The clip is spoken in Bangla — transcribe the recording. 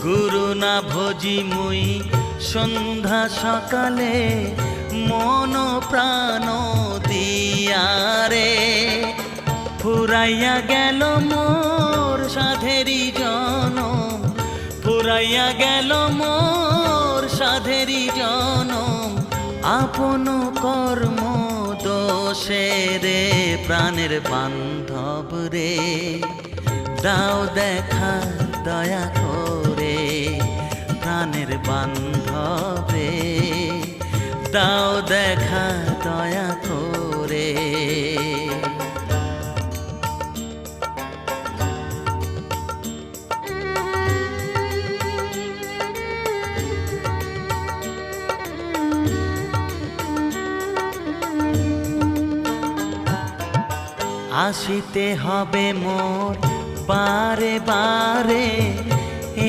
গুরু না ভজি মুই সন্ধ্যা সকালে মন প্রাণ দিয়ারে ফুরাইয়া গেল মোর সাধেরি জনম ফুরাইয়া গেল মোর সাধেরি জনম আপন কর্ম দোষে রে প্রাণের বান্ধব রে দাও দেখা দয়া করে প্রাণের বান্ধব রে দাও দেখা দয়া করে আসিতে হবে মোর বারে বারে